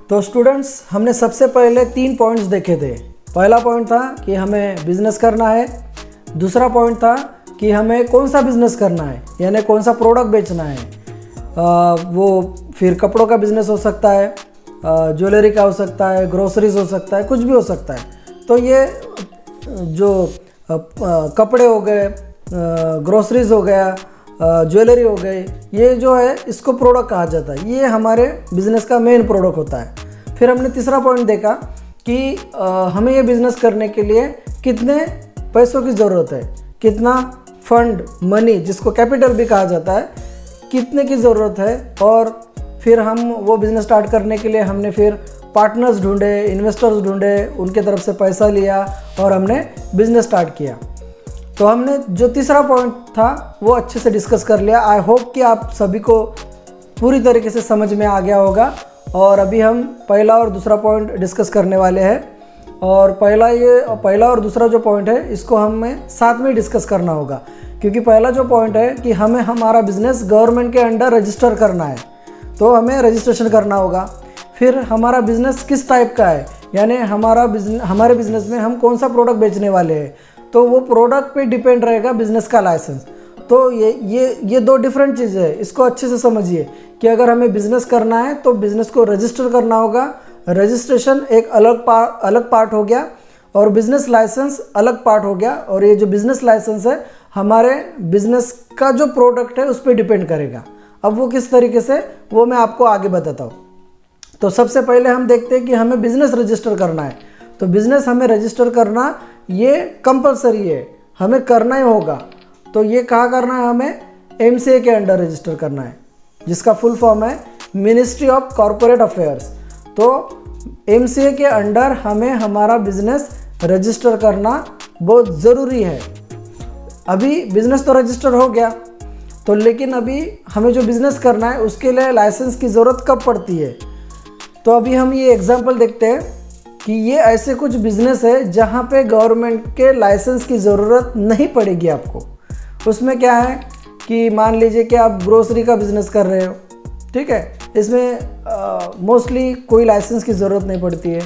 तो स्टूडेंट्स, हमने सबसे पहले 3 पॉइंट्स देखे थे। पहला पॉइंट था कि हमें बिज़नेस करना है। दूसरा पॉइंट था कि हमें कौन सा बिज़नेस करना है, यानी कौन सा प्रोडक्ट बेचना है। वो फिर कपड़ों का बिज़नेस हो सकता है, ज्वेलरी का हो सकता है, ग्रोसरीज हो सकता है, कुछ भी हो सकता है। तो ये जो कपड़े हो गए, ग्रोसरीज हो गया, ज्वेलरी हो गई, ये जो है इसको प्रोडक्ट कहा जाता है। ये हमारे बिज़नेस का मेन प्रोडक्ट होता है। फिर हमने तीसरा पॉइंट देखा कि हमें ये बिज़नेस करने के लिए कितने पैसों की ज़रूरत है, कितना फंड, मनी, जिसको कैपिटल भी कहा जाता है, कितने की ज़रूरत है। और फिर हम वो बिज़नेस स्टार्ट करने के लिए हमने फिर पार्टनर्स ढूंढे, इन्वेस्टर्स ढूंढे, उनके तरफ से पैसा लिया और हमने बिज़नेस स्टार्ट किया। तो हमने जो तीसरा पॉइंट था वो अच्छे से डिस्कस कर लिया। आई होप कि आप सभी को पूरी तरीके से समझ में आ गया होगा। और अभी हम पहला और दूसरा पॉइंट डिस्कस करने वाले हैं। और पहला और दूसरा जो पॉइंट है इसको हमें साथ में डिस्कस करना होगा, क्योंकि पहला जो पॉइंट है कि हमें हमारा बिज़नेस गवर्नमेंट के अंडर रजिस्टर करना है, तो हमें रजिस्ट्रेशन करना होगा। फिर हमारा बिज़नेस किस टाइप का है, यानी हमारे बिज़नेस में हम कौन सा प्रोडक्ट बेचने वाले हैं, तो वो प्रोडक्ट पे डिपेंड रहेगा बिज़नेस का लाइसेंस। तो ये दो डिफरेंट चीज़ें हैं, इसको अच्छे से समझिए कि अगर हमें बिज़नेस करना है तो बिज़नेस को रजिस्टर करना होगा। रजिस्ट्रेशन एक अलग पार्ट हो गया और बिज़नेस लाइसेंस अलग पार्ट हो गया। और ये जो बिज़नेस लाइसेंस है हमारे बिज़नेस का जो प्रोडक्ट है उस पर डिपेंड करेगा। अब वो किस तरीके से, वो मैं आपको आगे बताता हूँ। तो सबसे पहले हम देखते हैं कि हमें बिज़नेस रजिस्टर करना है। तो बिज़नेस हमें रजिस्टर करना ये कंपलसरी है, हमें करना ही होगा। तो ये कहाँ करना है, हमें MCA के अंडर रजिस्टर करना है, जिसका फुल फॉर्म है मिनिस्ट्री ऑफ कॉरपोरेट अफेयर्स। तो MCA के अंडर हमें हमारा बिज़नेस रजिस्टर करना बहुत ज़रूरी है। अभी बिज़नेस तो रजिस्टर हो गया, तो लेकिन अभी हमें जो बिज़नेस करना है उसके लिए लाइसेंस की ज़रूरत कब पड़ती है। तो अभी हम ये एग्जांपल देखते हैं कि ये ऐसे कुछ बिज़नेस है जहाँ पे गवर्नमेंट के लाइसेंस की ज़रूरत नहीं पड़ेगी आपको। उसमें क्या है कि मान लीजिए कि आप ग्रोसरी का बिज़नेस कर रहे हो, ठीक है, इसमें मोस्टली कोई लाइसेंस की ज़रूरत नहीं पड़ती है।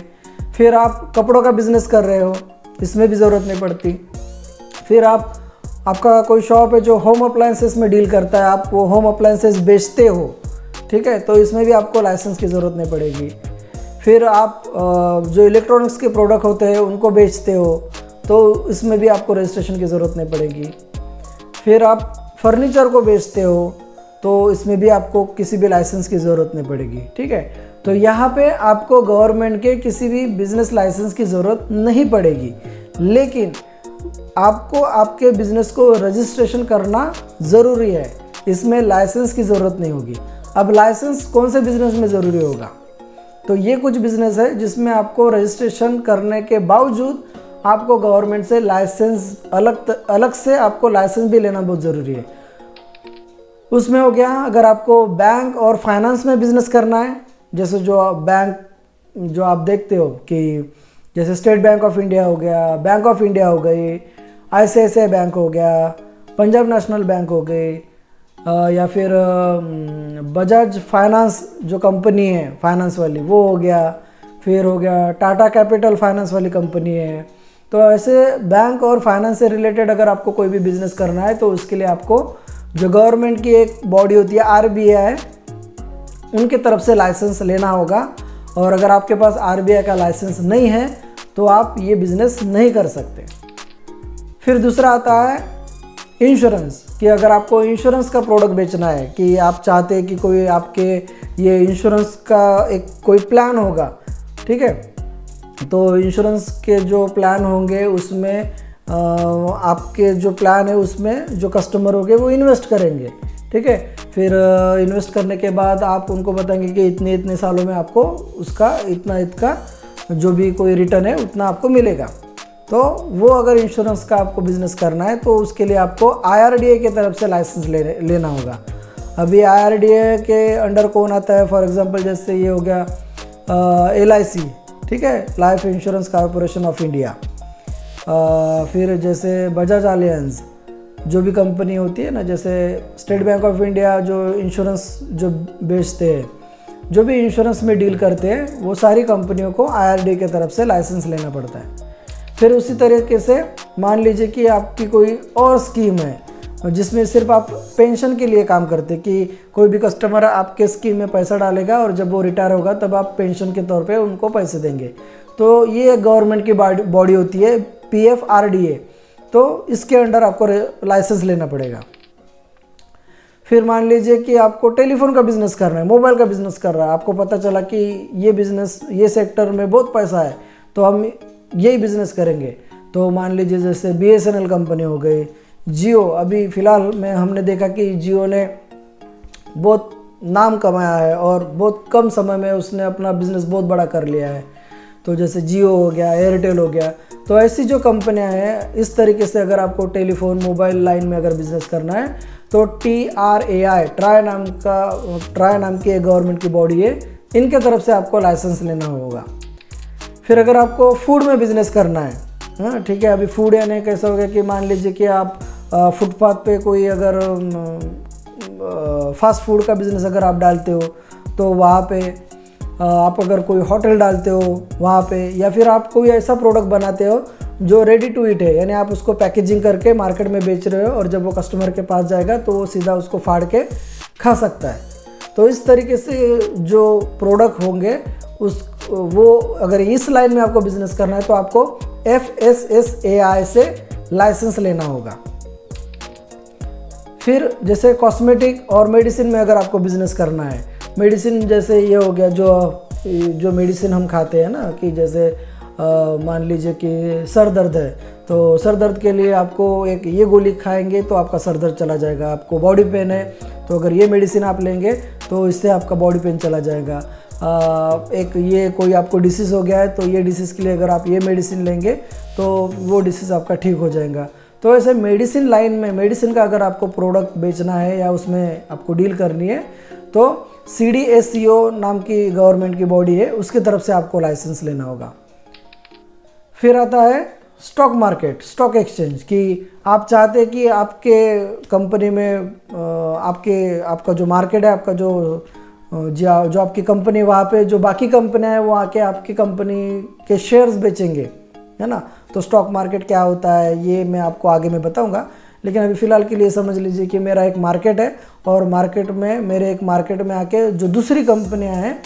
फिर आप कपड़ों का बिज़नेस कर रहे हो, इसमें भी ज़रूरत नहीं पड़ती। फिर आपका कोई शॉप है जो होम अप्लायंसेस में डील करता है, आप वो होम अप्लायंसेस बेचते हो, ठीक है, तो इसमें भी आपको लाइसेंस की ज़रूरत नहीं पड़ेगी। फिर आप जो इलेक्ट्रॉनिक्स के प्रोडक्ट होते हैं उनको बेचते हो, तो इसमें भी आपको रजिस्ट्रेशन की ज़रूरत नहीं पड़ेगी। फिर आप फर्नीचर को बेचते हो, तो इसमें भी आपको किसी भी लाइसेंस की ज़रूरत नहीं पड़ेगी, ठीक है। तो यहाँ पे आपको गवर्नमेंट के किसी भी बिज़नेस लाइसेंस की ज़रूरत नहीं पड़ेगी, लेकिन आपको आपके बिज़नेस को रजिस्ट्रेशन करना ज़रूरी है। इसमें लाइसेंस की ज़रूरत नहीं होगी। अब लाइसेंस कौन से बिज़नेस में ज़रूरी होगा, तो ये कुछ बिज़नेस है जिसमें आपको रजिस्ट्रेशन करने के बावजूद आपको गवर्नमेंट से लाइसेंस अलग से आपको लाइसेंस भी लेना बहुत ज़रूरी है। उसमें हो गया, अगर आपको बैंक और फाइनेंस में बिज़नेस करना है, जैसे जो आप देखते हो कि जैसे स्टेट बैंक ऑफ इंडिया हो गया, बैंक ऑफ इंडिया हो गई, ICICI बैंक हो गया, पंजाब नेशनल बैंक हो गई, या फिर बजाज फाइनेंस जो कंपनी है फाइनेंस वाली, वो हो गया। फिर हो गया टाटा कैपिटल फाइनेंस वाली कंपनी है। तो ऐसे बैंक और फाइनेंस से रिलेटेड अगर आपको कोई भी बिज़नेस करना है तो उसके लिए आपको जो गवर्नमेंट की एक बॉडी होती है RBI, उनके तरफ से लाइसेंस लेना होगा। और अगर आपके पास RBI का लाइसेंस नहीं है तो आप ये बिज़नेस नहीं कर सकते। फिर दूसरा आता है इंश्योरेंस, कि अगर आपको इंश्योरेंस का प्रोडक्ट बेचना है, कि आप चाहते हैं कि कोई आपके ये इंश्योरेंस का एक कोई प्लान होगा, ठीक है, तो इंश्योरेंस के जो प्लान होंगे उसमें आपके जो प्लान है उसमें जो कस्टमर होंगे वो इन्वेस्ट करेंगे, ठीक है। फिर इन्वेस्ट करने के बाद आप उनको बताएंगे कि इतने सालों में आपको उसका इतना जो भी कोई रिटर्न है उतना आपको मिलेगा। तो वो अगर इंश्योरेंस का आपको बिज़नेस करना है तो उसके लिए आपको IRDA की तरफ से लाइसेंस लेना होगा। अभी IRDA के अंडर कौन आता है, फॉर एग्जांपल जैसे ये हो गया LIC, ठीक है, life insurance corporation of India. फिर जैसे बजाज अलियांज जो भी कंपनी होती है ना, जैसे स्टेट बैंक ऑफ इंडिया जो इंश्योरेंस जो बेचते हैं, जो भी इंश्योरेंस में डील करते हैं वो सारी कंपनियों को IRDAI की तरफ से लाइसेंस लेना पड़ता है। फिर उसी तरीके से मान लीजिए कि आपकी कोई और स्कीम है जिसमें सिर्फ आप पेंशन के लिए काम करते, कि कोई भी कस्टमर आपके स्कीम में पैसा डालेगा और जब वो रिटायर होगा तब आप पेंशन के तौर पे उनको पैसे देंगे, तो ये गवर्नमेंट की बॉडी होती है PFRDA, तो इसके अंडर आपको लाइसेंस लेना पड़ेगा। फिर मान लीजिए कि आपको टेलीफोन का बिज़नेस करना है, मोबाइल का बिज़नेस कर रहा है, आपको पता चला कि ये बिज़नेस, ये सेक्टर में बहुत पैसा है तो हम यही बिज़नेस करेंगे। तो मान लीजिए जैसे BSNL कंपनी हो गई, जियो, अभी फ़िलहाल में हमने देखा कि जियो ने बहुत नाम कमाया है और बहुत कम समय में उसने अपना बिज़नेस बहुत बड़ा कर लिया है। तो जैसे जियो हो गया, एयरटेल हो गया, तो ऐसी जो कंपनियां हैं, इस तरीके से अगर आपको टेलीफोन मोबाइल लाइन में अगर बिज़नेस करना है तो TRAI, ट्राई नाम की एक गवर्नमेंट की बॉडी है, इनके तरफ से आपको लाइसेंस लेना होगा। फिर अगर आपको फूड में बिज़नेस करना है, हाँ ठीक है, अभी फूड यानी कैसा हो गया कि मान लीजिए कि आप फुटपाथ पे कोई अगर फास्ट फूड का बिज़नेस अगर आप डालते हो तो वहाँ पे आप अगर कोई होटल डालते हो वहाँ पे, या फिर आप कोई ऐसा प्रोडक्ट बनाते हो जो रेडी टू ईट है, यानी आप उसको पैकेजिंग करके मार्केट में बेच रहे हो और जब वो कस्टमर के पास जाएगा तो वो सीधा उसको फाड़ के खा सकता है। तो इस तरीके से जो प्रोडक्ट होंगे वो अगर इस लाइन में आपको बिज़नेस करना है तो आपको FSSAI से लाइसेंस लेना होगा। फिर जैसे कॉस्मेटिक और मेडिसिन में अगर आपको बिज़नेस करना है, मेडिसिन जैसे ये हो गया जो मेडिसिन हम खाते हैं ना, कि जैसे मान लीजिए कि सर दर्द है तो सर दर्द के लिए आपको एक ये गोली खाएंगे तो आपका सर दर्द चला जाएगा। आपको बॉडी पेन है तो अगर ये मेडिसिन आप लेंगे तो इससे आपका बॉडी पेन चला जाएगा। एक ये कोई आपको डिसीज़ हो गया है तो ये डिसीज़ के लिए अगर आप ये मेडिसिन लेंगे तो वो डिसीज़ आपका ठीक हो जाएगा। तो ऐसे मेडिसिन लाइन में, मेडिसिन का अगर आपको प्रोडक्ट बेचना है या उसमें आपको डील करनी है तो CDSCO नाम की गवर्नमेंट की बॉडी है, उसकी तरफ से आपको लाइसेंस लेना होगा। फिर आता है स्टॉक मार्केट, स्टॉक एक्सचेंज, कि आप चाहते हैं कि आपके कंपनी में आपका जो मार्केट है, आपका जो आपकी कंपनी, वहाँ पे जो बाकी कंपनियां हैं वो आके आपकी कंपनी के शेयर्स बेचेंगे, है ना। तो स्टॉक मार्केट क्या होता है ये मैं आपको आगे में बताऊंगा, लेकिन अभी फ़िलहाल के लिए समझ लीजिए कि मेरा एक मार्केट है और मेरे एक मार्केट में आके जो दूसरी कंपनियां हैं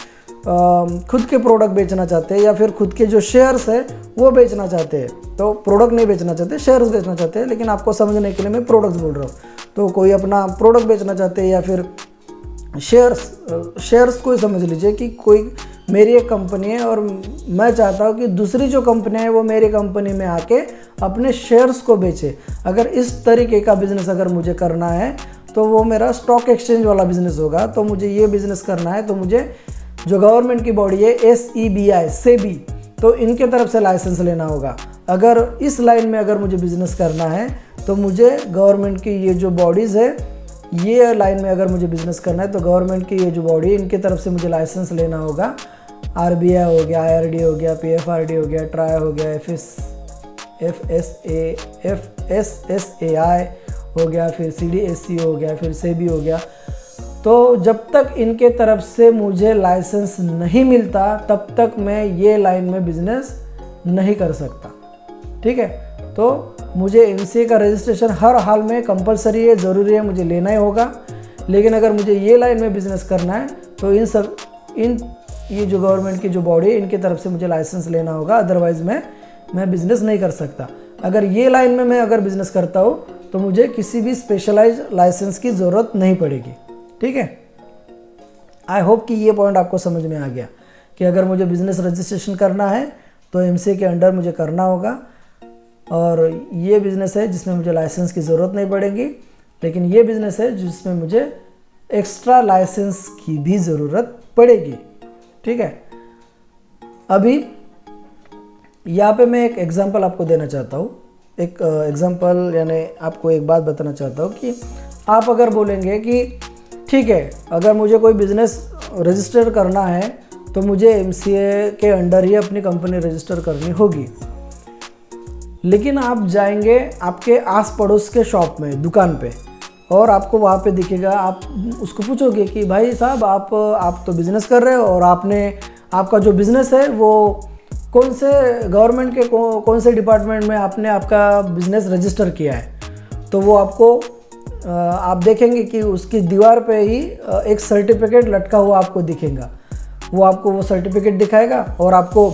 खुद के प्रोडक्ट बेचना चाहते हैं या फिर खुद के जो शेयर्स है वो बेचना चाहते हैं। तो प्रोडक्ट नहीं बेचना चाहते, शेयर्स बेचना चाहते हैं, लेकिन आपको समझने के लिए मैं प्रोडक्ट्स बोल रहा हूँ। तो कोई अपना प्रोडक्ट बेचना चाहते हैं या फिर शेयर्स को समझ लीजिए कि कोई मेरी एक कंपनी है और मैं चाहता हूँ कि दूसरी जो कंपनियाँ हैं वो मेरी कंपनी में आके अपने शेयर्स को बेचे। अगर इस तरीके का बिज़नेस अगर मुझे करना है तो वो मेरा स्टॉक एक्सचेंज वाला बिज़नेस होगा। तो मुझे ये बिज़नेस करना है तो मुझे जो गवर्नमेंट की बॉडी है SEBI, तो इनके तरफ से लाइसेंस लेना होगा। अगर इस लाइन में अगर मुझे बिज़नेस करना है तो मुझे गवर्नमेंट की ये जो बॉडीज़ है, ये लाइन में अगर मुझे बिज़नेस करना है तो गवर्नमेंट की ये जो बॉडी है इनकी तरफ से मुझे लाइसेंस लेना होगा। RBI हो गया, IRDAI हो गया, PFRDA हो गया, ट्राई हो गया, FSSAI हो गया, फिर CDSCO हो गया, फिर SEBI हो गया। तो जब तक इनके तरफ से मुझे लाइसेंस नहीं मिलता तब तक मैं ये लाइन में बिज़नेस नहीं कर सकता, ठीक है। तो मुझे MCA का रजिस्ट्रेशन हर हाल में कंपलसरी है, ज़रूरी है, मुझे लेना ही होगा। लेकिन अगर मुझे ये लाइन में बिज़नेस करना है तो ये जो गवर्नमेंट की जो बॉडी है इनकी तरफ से मुझे लाइसेंस लेना होगा, अदरवाइज़ मैं बिज़नेस नहीं कर सकता। अगर ये लाइन में मैं अगर बिज़नेस करता हूँ तो मुझे किसी भी स्पेशलाइज्ड लाइसेंस की ज़रूरत नहीं पड़ेगी, ठीक है। आई होप कि ये पॉइंट आपको समझ में आ गया कि अगर मुझे बिज़नेस रजिस्ट्रेशन करना है तो MCA के अंडर मुझे करना होगा, और ये बिज़नेस है जिसमें मुझे लाइसेंस की ज़रूरत नहीं पड़ेगी। लेकिन ये बिज़नेस है जिसमें मुझे एक्स्ट्रा लाइसेंस की भी ज़रूरत पड़ेगी, ठीक है। अभी यहाँ पे मैं एक एग्जांपल आपको देना चाहता हूँ। एक एग्जांपल यानी आपको एक बात बताना चाहता हूँ कि आप अगर बोलेंगे कि ठीक है, अगर मुझे कोई बिज़नेस रजिस्टर करना है तो मुझे MCA के अंडर ही अपनी कंपनी रजिस्टर करनी होगी। लेकिन आप जाएंगे आपके आस पड़ोस के शॉप में, दुकान पे, और आपको वहाँ पे दिखेगा। आप उसको पूछोगे कि भाई साहब आप तो बिज़नेस कर रहे हो और आपका जो बिज़नेस है वो कौन से गवर्नमेंट के कौन से डिपार्टमेंट में आपने आपका बिज़नेस रजिस्टर किया है। तो वो आपको आप देखेंगे कि उसकी दीवार पे ही एक सर्टिफिकेट लटका हुआ आपको दिखेगा। वो आपको वो सर्टिफिकेट दिखाएगा और आपको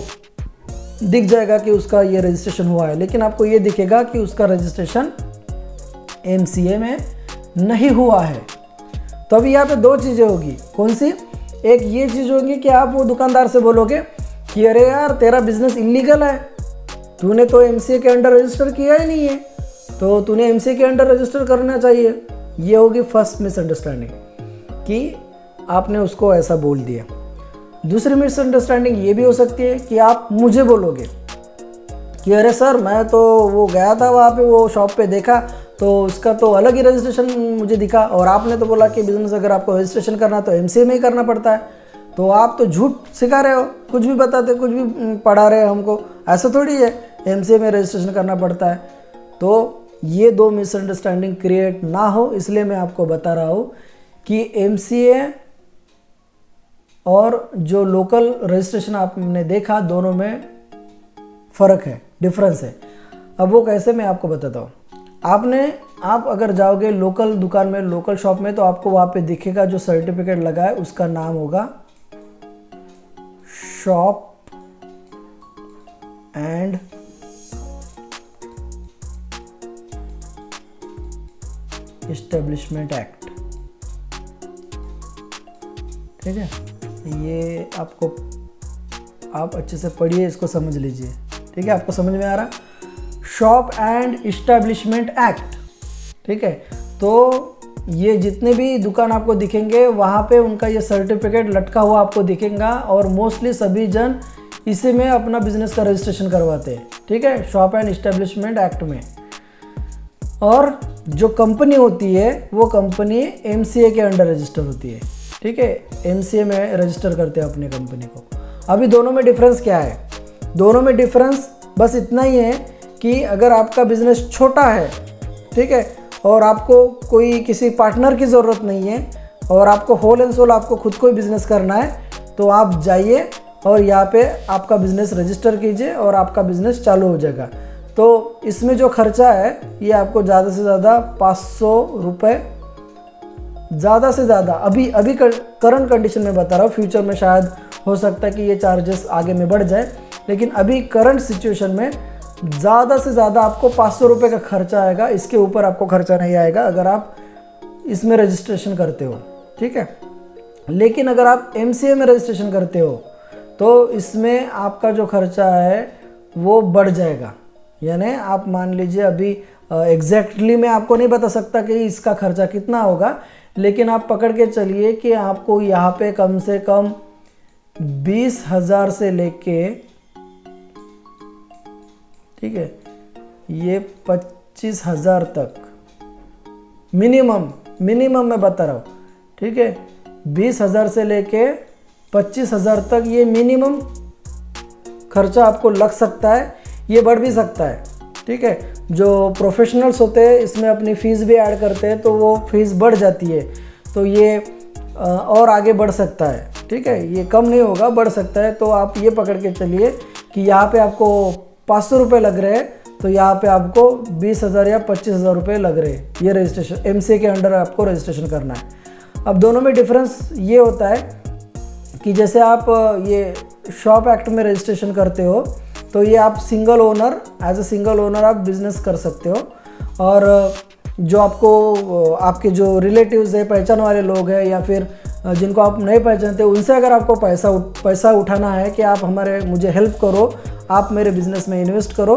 दिख जाएगा कि उसका ये रजिस्ट्रेशन हुआ है, लेकिन आपको ये दिखेगा कि उसका रजिस्ट्रेशन MCA में नहीं हुआ है। तो अभी यहाँ पे दो चीज़ें होगी। कौन सी? एक ये चीज़ होगी कि आप वो दुकानदार से बोलोगे कि अरे यार तेरा बिज़नेस इलीगल है, तूने तो MCA के अंडर रजिस्टर किया ही नहीं है, तो तूने MCA के अंडर रजिस्टर करना चाहिए। ये होगी फर्स्ट मिसअंडरस्टैंडिंग कि आपने उसको ऐसा बोल दिया। दूसरी मिसअंडरस्टैंडिंग ये भी हो सकती है कि आप मुझे बोलोगे कि अरे सर मैं तो वो गया था वहाँ पे वो शॉप पे देखा तो उसका तो अलग ही रजिस्ट्रेशन मुझे दिखा, और आपने तो बोला कि बिज़नेस अगर आपको रजिस्ट्रेशन करना तो MCA में ही करना पड़ता है। तो आप तो झूठ सिखा रहे हो, कुछ भी बताते, कुछ भी पढ़ा रहे हो हमको। ऐसा थोड़ी है MCA में रजिस्ट्रेशन करना पड़ता है। तो ये दो मिसअंडरस्टैंडिंग क्रिएट ना हो इसलिए मैं आपको बता रहा हूँ कि MCA और जो लोकल रजिस्ट्रेशन आपने देखा दोनों में फ़र्क है, डिफरेंस है। अब वो कैसे, मैं आपको बताता हूँ। आप अगर जाओगे लोकल दुकान में, लोकल शॉप में, तो आपको वहाँ पे दिखेगा जो सर्टिफिकेट लगा है उसका नाम होगा शॉप एंड एस्टेब्लिशमेंट एक्ट। ठीक है, ये आप अच्छे से पढ़िए, इसको समझ लीजिए। ठीक है, आपको समझ में आ रहा? Shop and establishment act. ठीक है, तो ये जितने भी दुकान आपको दिखेंगे वहाँ पे उनका ये सर्टिफिकेट लटका हुआ आपको दिखेगा, और मोस्टली सभी जन इसी में अपना बिजनेस का रजिस्ट्रेशन करवाते हैं। ठीक है, शॉप एंड एस्टेब्लिशमेंट एक्ट में। और जो कंपनी होती है वो कंपनी MCA के अंडर रजिस्टर होती है। ठीक है, MCA में रजिस्टर करते हैं अपने कंपनी को। अभी दोनों में डिफरेंस क्या है? दोनों में डिफरेंस बस इतना ही है कि अगर आपका बिजनेस छोटा है, ठीक है, और आपको कोई किसी पार्टनर की ज़रूरत नहीं है और आपको होल एंड सोल आपको खुद को ही बिज़नेस करना है, तो आप जाइए और यहाँ पे आपका बिज़नेस रजिस्टर कीजिए और आपका बिज़नेस चालू हो जाएगा। तो इसमें जो खर्चा है ये आपको ज़्यादा से ज़्यादा 500 रुपये, ज़्यादा से ज़्यादा अभी करंट कंडीशन में बता रहा हूँ, फ्यूचर में शायद हो सकता है कि ये चार्जेस आगे में बढ़ जाए, लेकिन अभी करंट सिचुएशन में ज़्यादा से ज़्यादा आपको 500 रुपये का खर्चा आएगा। इसके ऊपर आपको खर्चा नहीं आएगा अगर आप इसमें रजिस्ट्रेशन करते हो। ठीक है, लेकिन अगर आप MCA में रजिस्ट्रेशन करते हो तो इसमें आपका जो खर्चा है वो बढ़ जाएगा। यानी आप मान लीजिए, अभी एग्जैक्टली मैं आपको नहीं बता सकता कि इसका खर्चा कितना होगा, लेकिन आप पकड़ के चलिए कि आपको यहाँ पे कम से कम 20,000 से लेके, ठीक है, ये 25,000 तक मिनिमम मैं बता रहा हूँ। ठीक है, 20,000 से लेके 25,000 तक ये मिनिमम खर्चा आपको लग सकता है। ये बढ़ भी सकता है। ठीक है, जो प्रोफेशनल्स होते हैं इसमें अपनी फ़ीस भी ऐड करते हैं तो वो फीस बढ़ जाती है, तो ये और आगे बढ़ सकता है। ठीक है, ये कम नहीं होगा, बढ़ सकता है। तो आप ये पकड़ के चलिए कि यहाँ पे आपको 500 रुपये लग रहे हैं, तो यहाँ पे आपको 20,000 या 25,000 रुपये लग रहे हैं। ये रजिस्ट्रेशन MCA के अंडर आपको रजिस्ट्रेशन करना है। अब दोनों में डिफरेंस ये होता है कि जैसे आप ये शॉप एक्ट में रजिस्ट्रेशन करते हो तो ये आप single owner, as a single owner आप बिज़नेस कर सकते हो, और जो आपको आपके जो रिलेटिव्स है, पहचान वाले लोग हैं, या फिर जिनको आप नहीं पहचानते, उनसे अगर आपको पैसा उठाना है कि आप मुझे हेल्प करो, आप मेरे बिज़नेस में इन्वेस्ट करो,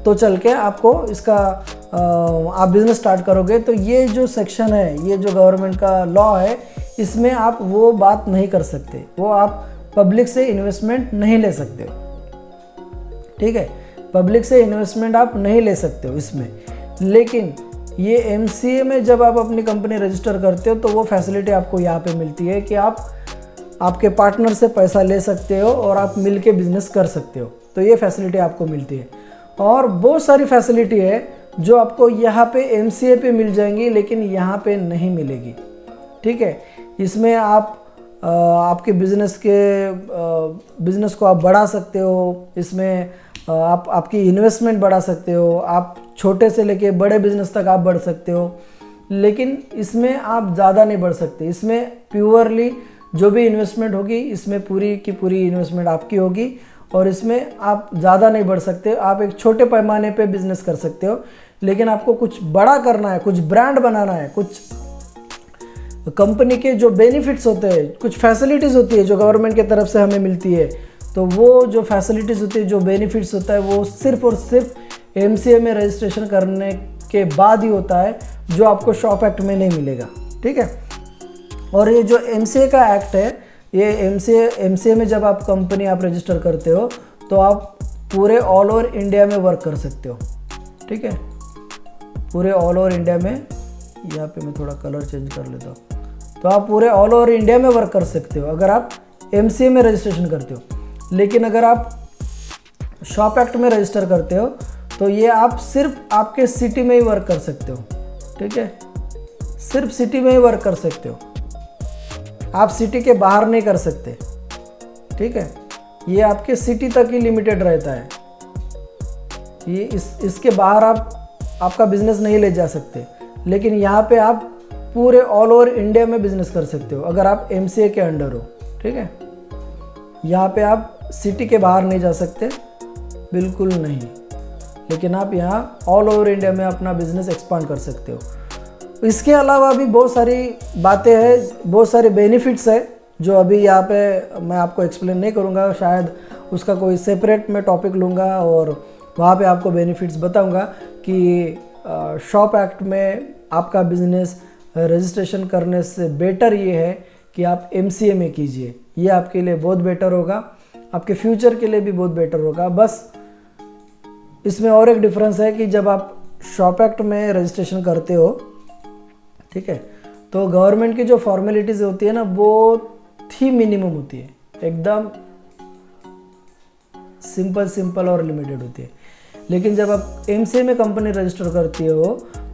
तो चल के आपको इसका आप बिज़नेस स्टार्ट करोगे, तो ये जो सेक्शन है, ये जो गवर्नमेंट का लॉ है, इसमें आप वो बात नहीं कर सकते। वो आप पब्लिक से इन्वेस्टमेंट नहीं ले सकते हो। ठीक है, पब्लिक से इन्वेस्टमेंट आप नहीं ले सकते हो इसमें। लेकिन ये MCA में जब आप अपनी कंपनी रजिस्टर करते हो तो वो फैसिलिटी आपको यहाँ पे मिलती है कि आप आपके पार्टनर से पैसा ले सकते हो और आप मिल के बिज़नेस कर सकते हो। तो ये फैसिलिटी आपको मिलती है। और बहुत सारी फैसिलिटी है जो आपको यहाँ पे एमसीए पे मिल जाएंगी लेकिन यहाँ पे नहीं मिलेगी। ठीक है, इसमें आप आपके बिजनेस को आप बढ़ा सकते हो, इसमें आप आपकी इन्वेस्टमेंट बढ़ा सकते हो, आप छोटे से लेके बड़े बिजनेस तक आप बढ़ सकते हो, लेकिन इसमें आप ज़्यादा नहीं बढ़ सकते। इसमें प्योरली जो भी इन्वेस्टमेंट होगी इसमें पूरी की पूरी इन्वेस्टमेंट आपकी होगी और इसमें आप ज़्यादा नहीं बढ़ सकते। आप एक छोटे पैमाने पे बिजनेस कर सकते हो, लेकिन आपको कुछ बड़ा करना है, कुछ ब्रांड बनाना है, कुछ कंपनी के जो बेनिफिट्स होते हैं, कुछ फैसिलिटीज़ होती है जो गवर्नमेंट की तरफ से हमें मिलती है, तो वो जो फैसिलिटीज़ होती है, जो बेनिफिट्स होता है, वो सिर्फ और सिर्फ एमसीए में रजिस्ट्रेशन करने के बाद ही होता है, जो आपको शॉप एक्ट में नहीं मिलेगा। ठीक है, और ये जो एमसीए का एक्ट है, ये एमसीए में जब आप कंपनी आप रजिस्टर करते हो तो आप पूरे ऑल ओवर इंडिया में वर्क कर सकते हो। ठीक है, पूरे ऑल ओवर इंडिया में, यहाँ पे मैं थोड़ा कलर चेंज कर लेता हूँ, तो आप पूरे ऑल ओवर इंडिया में वर्क कर सकते हो अगर आप एमसीए में रजिस्ट्रेशन करते हो। लेकिन अगर आप शॉप एक्ट में रजिस्टर करते हो तो ये आप सिर्फ आपके सिटी में ही वर्क कर सकते हो। ठीक है, सिर्फ सिटी में ही वर्क कर सकते हो, आप सिटी के बाहर नहीं कर सकते। ठीक है, ये आपके सिटी तक ही लिमिटेड रहता है, ये इसके बाहर आपका बिजनेस नहीं ले जा सकते। लेकिन यहाँ पे आप पूरे ऑल ओवर इंडिया में बिजनेस कर सकते हो अगर आप एमसीए के अंडर हो। ठीक है, यहाँ पे आप सिटी के बाहर नहीं जा सकते, बिल्कुल नहीं, लेकिन आप यहाँ ऑल ओवर इंडिया में अपना बिजनेस एक्सपांड कर सकते हो। इसके अलावा भी बहुत सारी बातें हैं, बहुत सारे बेनिफिट्स है जो अभी यहाँ पे मैं आपको एक्सप्लेन नहीं करूँगा, शायद उसका कोई सेपरेट मैं टॉपिक लूँगा और वहाँ पे आपको बेनिफिट्स बताऊँगा कि शॉप एक्ट में आपका बिजनेस रजिस्ट्रेशन करने से बेटर ये है कि आप एमसीए में कीजिए। ये आपके लिए बहुत बेटर होगा, आपके फ्यूचर के लिए भी बहुत बेटर होगा। बस इसमें और एक डिफरेंस है कि जब आप शॉप एक्ट में रजिस्ट्रेशन करते हो, ठीक है, तो गवर्नमेंट की जो फॉर्मेलिटीज़ होती है ना, बहुत ही मिनिमम होती है, एकदम सिंपल और लिमिटेड होती है। लेकिन जब आप एमसीए में कंपनी रजिस्टर करती हो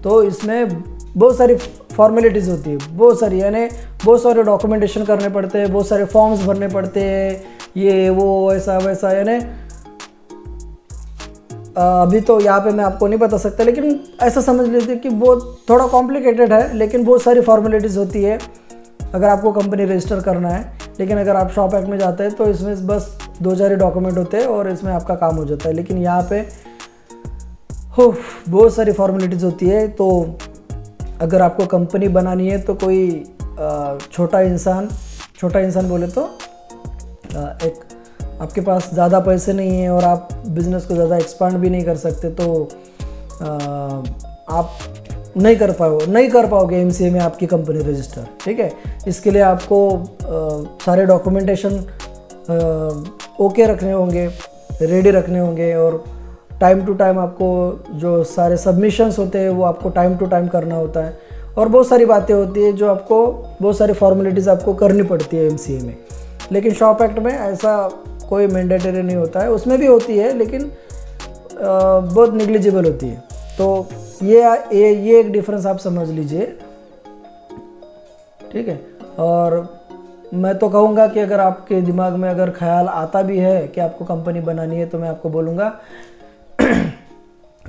तो इसमें बहुत सारी फॉर्मेलिटीज़ होती है, बहुत सारी, यानी बहुत सारे डॉक्यूमेंटेशन करने पड़ते हैं, बहुत सारे फॉर्म्स भरने पड़ते हैं, ये वो ऐसा वैसा, यानी अभी तो यहाँ पे मैं आपको नहीं बता सकता, लेकिन ऐसा समझ लीजिए कि बहुत थोड़ा कॉम्प्लिकेटेड है, लेकिन बहुत सारी फॉर्मेलिटीज़ होती है अगर आपको कंपनी रजिस्टर करना है। लेकिन अगर आप शॉप एक्ट में जाते हैं तो इसमें बस 2-4 डॉक्यूमेंट होते हैं और इसमें आपका काम हो जाता है। लेकिन यहाँ पे बहुत सारी फॉर्मेलिटीज़ होती है। तो अगर आपको कंपनी बनानी है तो कोई छोटा इंसान बोले तो एक आपके पास ज़्यादा पैसे नहीं है और आप बिज़नेस को ज़्यादा एक्सपांड भी नहीं कर सकते, तो आप नहीं कर पाओगे एमसीए में आपकी कंपनी रजिस्टर। ठीक है, इसके लिए आपको सारे डॉक्यूमेंटेशन ओके रखने होंगे, रेडी रखने होंगे, और टाइम टू टाइम आपको जो सारे सबमिशंस होते हैं वो आपको टाइम टू टाइम करना होता है, और बहुत सारी बातें होती है जो आपको, बहुत सारी फॉर्मेलिटीज़ आपको करनी पड़ती है एमसीए में। लेकिन शॉप एक्ट में ऐसा कोई मैंडेटरी नहीं होता है, उसमें भी होती है लेकिन बहुत निग्लिजिबल होती है। तो ये एक डिफरेंस आप समझ लीजिए। ठीक है, और मैं तो कहूँगा कि अगर आपके दिमाग में अगर ख्याल आता भी है कि आपको कंपनी बनानी है, तो मैं आपको बोलूँगा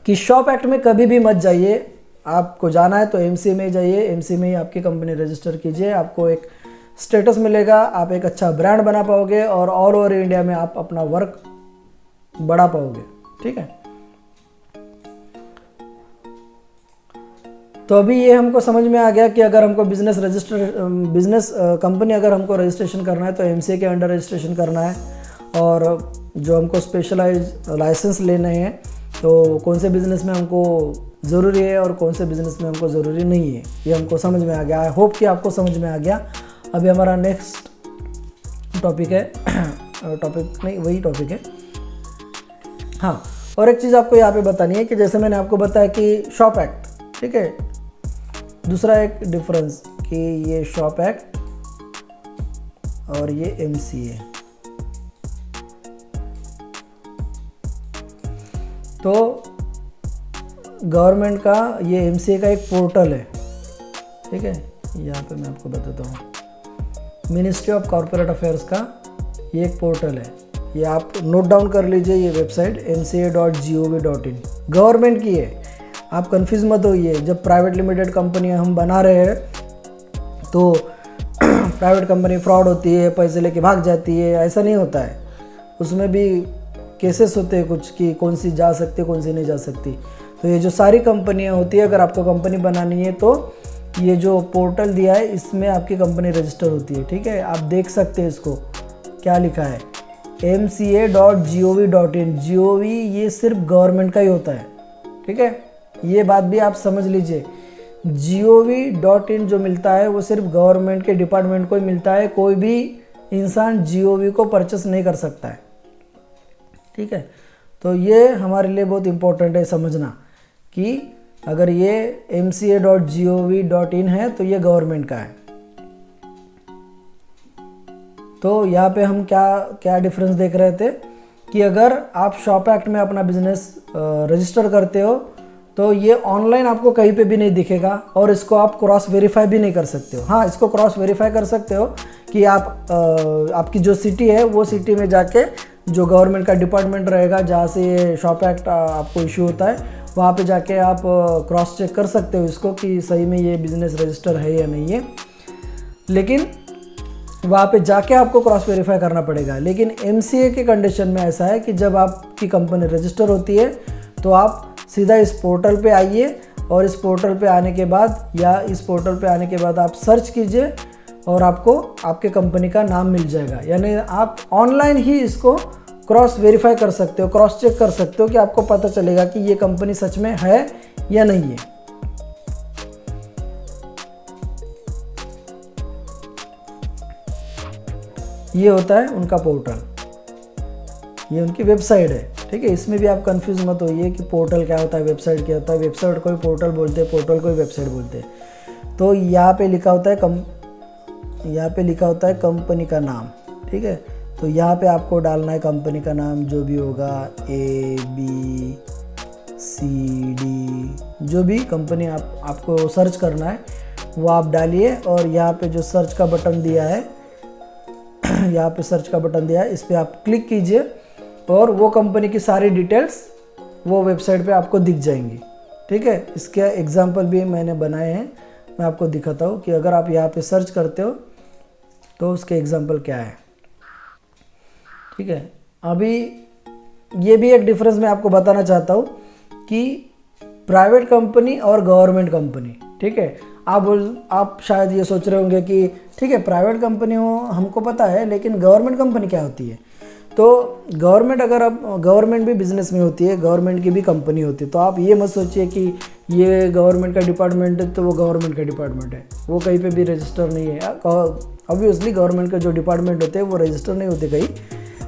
कि शॉप एक्ट में कभी भी मत जाइए। आपको जाना है तो एमसीए में ही जाइए, एमसीए में ही आपकी कंपनी रजिस्टर कीजिए, आपको एक स्टेटस मिलेगा, आप एक अच्छा ब्रांड बना पाओगे और ऑल ओवर इंडिया में आप अपना वर्क बढ़ा पाओगे। ठीक है, तो अभी ये हमको समझ में आ गया कि अगर हमको बिजनेस कंपनी अगर हमको रजिस्ट्रेशन करना है तो एमसीए के अंडर रजिस्ट्रेशन करना है, और जो हमको स्पेशलाइज लाइसेंस लेने हैं तो कौन से बिज़नेस में हमको ज़रूरी है और कौन से बिज़नेस में हमको ज़रूरी नहीं है, ये हमको समझ में आ गया। आई होप कि आपको समझ में आ गया। अभी हमारा नेक्स्ट टॉपिक है वही टॉपिक है। हाँ, और एक चीज़ आपको यहाँ पे बतानी है कि जैसे मैंने आपको बताया कि शॉप एक्ट, ठीक है, दूसरा एक डिफरेंस कि ये शॉप एक्ट और ये एमसीए। तो गवर्नमेंट का ये एमसीए का एक पोर्टल है, ठीक है। यहाँ पे मैं आपको बताता हूँ, मिनिस्ट्री ऑफ कॉर्पोरेट अफेयर्स का ये एक पोर्टल है, ये आप नोट डाउन कर लीजिए। ये वेबसाइट mca.gov.in गवर्नमेंट की है, आप कंफ्यूज मत होइए। जब प्राइवेट लिमिटेड कंपनियाँ हम बना रहे हैं तो प्राइवेट कंपनी फ्रॉड होती है, पैसे लेके भाग जाती है, ऐसा नहीं होता है। उसमें भी केसेस होते हैं कुछ कि कौन सी जा सकती है कौन सी नहीं जा सकती। तो ये जो सारी कंपनियां होती है, अगर आपको कंपनी बनानी है तो ये जो पोर्टल दिया है इसमें आपकी कंपनी रजिस्टर होती है, ठीक है। आप देख सकते हैं इसको क्या लिखा है, mca.gov.in। gov ये सिर्फ गवर्नमेंट का ही होता है, ठीक है, ये बात भी आप समझ लीजिए। gov.in जो मिलता है वो सिर्फ गवर्नमेंट के डिपार्टमेंट को ही मिलता है, कोई भी इंसान gov को परचेस नहीं कर सकता है, ठीक है। तो ये हमारे लिए बहुत इम्पोर्टेंट है समझना कि अगर ये mca.gov.in है तो ये गवर्नमेंट का है। तो यहाँ पे हम क्या डिफरेंस देख रहे थे कि अगर आप शॉप एक्ट में अपना बिजनेस रजिस्टर करते हो तो ये ऑनलाइन आपको कहीं पे भी नहीं दिखेगा और इसको आप क्रॉस वेरीफाई भी नहीं कर सकते हो। हाँ, इसको क्रॉस वेरीफाई कर सकते हो कि आपकी जो सिटी है वो सिटी में जाके जो गवर्नमेंट का डिपार्टमेंट रहेगा जहाँ से ये शॉप एक्ट आपको इशू होता है, वहाँ पे जाके आप क्रॉस चेक कर सकते हो इसको कि सही में ये बिज़नेस रजिस्टर है या नहीं है। लेकिन वहाँ पे जाके आपको क्रॉस वेरीफाई करना पड़ेगा। लेकिन एमसीए के कंडीशन में ऐसा है कि जब आपकी कंपनी रजिस्टर होती है तो आप सीधा इस पोर्टल पे आइए और इस पोर्टल पे आने के बाद आप सर्च कीजिए और आपको आपके कंपनी का नाम मिल जाएगा। यानी आप ऑनलाइन ही इसको क्रॉस वेरीफाई कर सकते हो, क्रॉस चेक कर सकते हो कि आपको पता चलेगा कि ये कंपनी सच में है या नहीं है। ये होता है उनका पोर्टल, ये उनकी वेबसाइट है, ठीक है। इसमें भी आप कंफ्यूज मत होइए कि पोर्टल क्या होता है, वेबसाइट क्या होता है। वेबसाइट को ही पोर्टल बोलते हैं, पोर्टल को ही वेबसाइट बोलते हैं। तो यहाँ पे लिखा होता है कंपनी का नाम, ठीक है। तो यहाँ पे आपको डालना है कंपनी का नाम जो भी होगा, ABCD, जो भी कंपनी आपको सर्च करना है वो आप डालिए। और यहाँ पे जो सर्च का बटन दिया है, यहाँ पे सर्च का बटन दिया है, इस पर आप क्लिक कीजिए और वो कंपनी की सारी डिटेल्स वो वेबसाइट पे आपको दिख जाएंगी, ठीक है। इसके एग्जांपल भी मैंने बनाए हैं, मैं आपको दिखाता हूँ कि अगर आप यहाँ पे सर्च करते हो तो उसके एग्जांपल क्या है, ठीक है। अभी ये भी एक डिफरेंस मैं आपको बताना चाहता हूँ कि प्राइवेट कंपनी और गवर्नमेंट कंपनी, ठीक है। आप शायद ये सोच रहे होंगे कि ठीक है प्राइवेट कंपनी हो हमको पता है, लेकिन गवर्नमेंट कंपनी क्या होती है। तो गवर्नमेंट भी बिजनेस में होती है, गवर्नमेंट की भी कंपनी होती है। तो आप ये मत सोचिए कि ये गवर्नमेंट का डिपार्टमेंट है तो वो गवर्नमेंट का डिपार्टमेंट है, वो कहीं पे भी रजिस्टर नहीं है। ऑब्वियसली गवर्नमेंट के जो डिपार्टमेंट होते हैं वो रजिस्टर नहीं होते कहीं,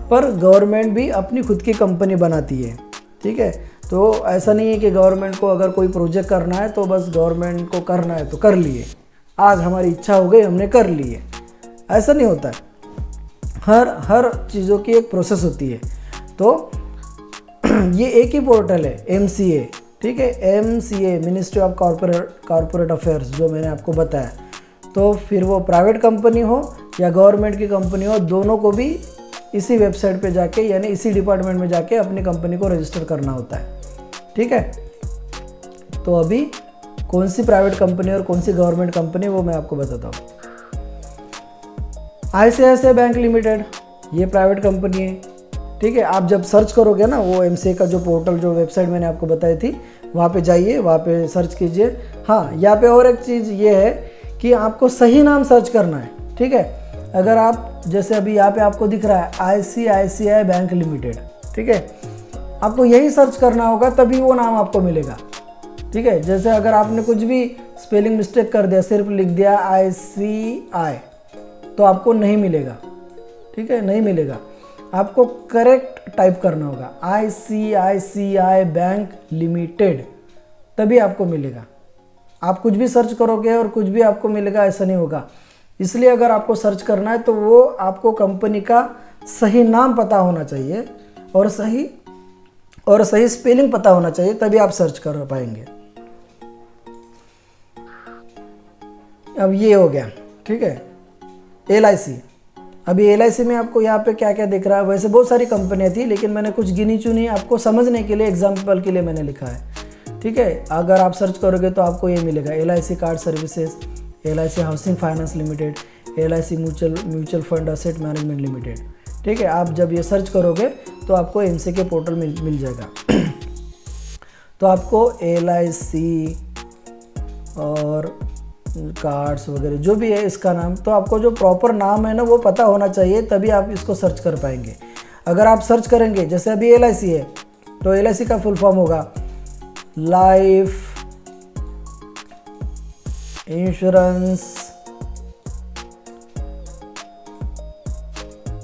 पर गवर्नमेंट भी अपनी खुद की कंपनी बनाती है, ठीक है। तो ऐसा नहीं है कि गवर्नमेंट को अगर कोई प्रोजेक्ट करना है तो बस गवर्नमेंट को करना है तो कर लिए, आज हमारी इच्छा हो गई हमने कर लिए, ऐसा नहीं होता है। हर चीज़ों की एक प्रोसेस होती है। तो ये एक ही पोर्टल है MCA, ठीक है, MCA ministry of corporate affairs, जो मैंने आपको बताया। तो फिर वो प्राइवेट कंपनी हो या गवर्नमेंट की कंपनी हो, दोनों को भी इसी वेबसाइट पे जाके यानी इसी डिपार्टमेंट में जाके अपनी कंपनी को रजिस्टर करना होता है, ठीक है। तो अभी कौन सी प्राइवेट कंपनी और कौन सी गवर्नमेंट कंपनी वो मैं आपको बताता हूँ। ICICI बैंक लिमिटेड ये प्राइवेट कंपनी है, ठीक है। आप जब सर्च करोगे ना वो MCA का जो पोर्टल जो वेबसाइट मैंने आपको बताई थी वहाँ पे जाइए, वहाँ पे सर्च कीजिए। हाँ, यहाँ पे और एक चीज़ ये है कि आपको सही नाम सर्च करना है, ठीक है। अगर आप जैसे अभी यहाँ पे आपको दिख रहा है ICICI बैंक लिमिटेड, ठीक है, आपको यही सर्च करना होगा तभी वो नाम आपको मिलेगा, ठीक है। जैसे अगर आपने कुछ भी स्पेलिंग मिस्टेक कर दिया, सिर्फ लिख दिया ICI, तो आपको नहीं मिलेगा, ठीक है, नहीं मिलेगा। आपको करेक्ट टाइप करना होगा ICICI बैंक लिमिटेड, तभी आपको मिलेगा। आप कुछ भी सर्च करोगे और कुछ भी आपको मिलेगा, ऐसा नहीं होगा। इसलिए अगर आपको सर्च करना है तो वो आपको कंपनी का सही नाम पता होना चाहिए और सही स्पेलिंग पता होना चाहिए, तभी आप सर्च कर पाएंगे। अब ये हो गया, ठीक है। LIC, अभी LIC में आपको यहाँ पे क्या क्या दिख रहा है, वैसे बहुत सारी कंपनियाँ थी लेकिन मैंने कुछ गिनी चुनी आपको समझने के लिए, एग्जाम्पल के लिए मैंने लिखा है, ठीक है। अगर आप सर्च करोगे तो आपको ये मिलेगा, LIC card services, LIC housing finance limited, LIC mutual fund asset management limited, ठीक है। आप जब ये सर्च करोगे तो आपको MCK पोर्टल मिल जाएगा। तो आपको LIC और कार्ड्स वगैरह जो भी है इसका नाम, तो आपको जो प्रॉपर नाम है ना वो पता होना चाहिए, तभी आप इसको सर्च कर पाएंगे। अगर आप सर्च करेंगे, जैसे अभी LIC है तो LIC का फुल फॉर्म होगा life insurance